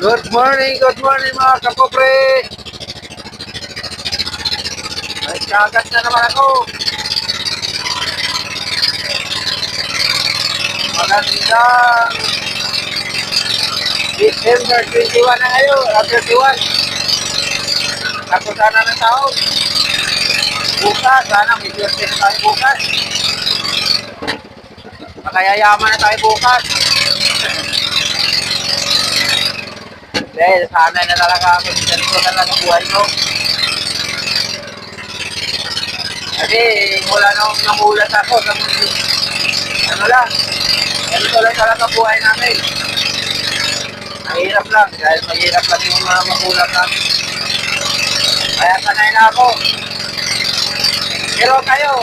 Good morning mga kapobre. May kagat na naman ako. Magandang December 21 na ngayon, 31. Tapos sana ng taon. Bukas, sana may swerte na tayo bukas. Makayayaman na tayo bukas. Dahil sana na talaga ako. Ganito na lang ang buhay ko. Kasi mula nung namulat ako, ano lang, ganito lang talaga buhay namin. Mahirap lang, dahil mahirap lang yung mga magulang namin. Kaya sanay na ako. Pero kayo,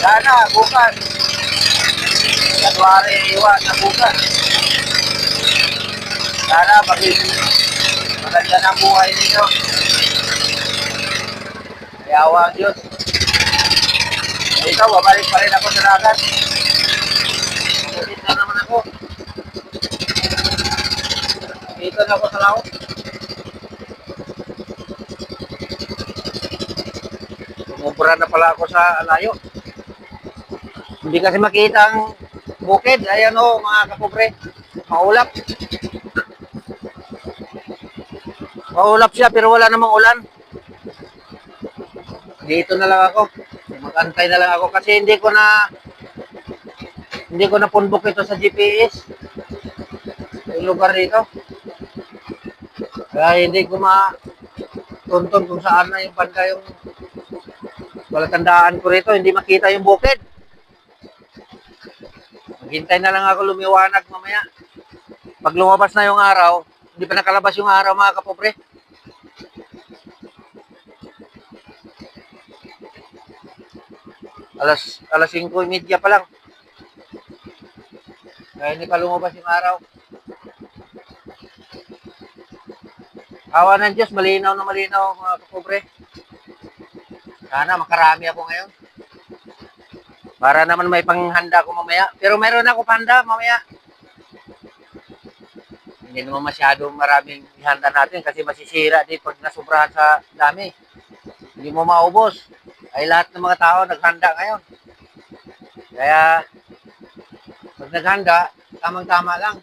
sana bukas, January 1 na bukas. Sana maganda ng buhay ninyo. Yawa ang Diyos. Ikaw, babalik pa rin ako sa dagat. Mabutit na naman ako. Dito na ako sa laot. Tumubra na pala ako sa layo. Hindi kasi makita ang bukid. Ayan o, mga kapobre. Maulap. Maulap siya pero wala namang ulan. Dito na lang ako. Mag-antay na lang ako kasi hindi ko na punbok ito sa GPS. Yung lugar dito. Kaya hindi ko matuntun kung saan na yung banda yung palatandaan ko rito. Hindi makita yung bukid. Maghintay na lang ako lumiwanag mamaya. Pag lumabas na yung araw, hindi pa nakalabas yung araw mga kapobre. Alas 5:30 pa lang. Kaya hindi pa lumabas yung araw. Awa ng Diyos, malinaw na malinaw mga kapobre. Sana makarami ako ngayon. Para naman may panghanda ko mamaya. Pero mayroon ako panda mamaya. Hindi naman masyadong maraming ihanda natin kasi masisira din pag nasubrahan sa dami. Hindi mo maubos. Ay lahat ng mga tao naghanda ngayon. Kaya pag naghanda, tamang-tama lang.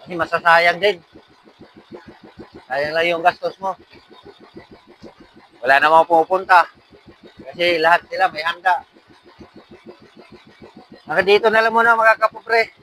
Kasi masasayang din. Sayang lang yung gastos mo. Wala namang pupunta. Kasi lahat sila may handa. Hanggang dito na lang muna mga kapobre.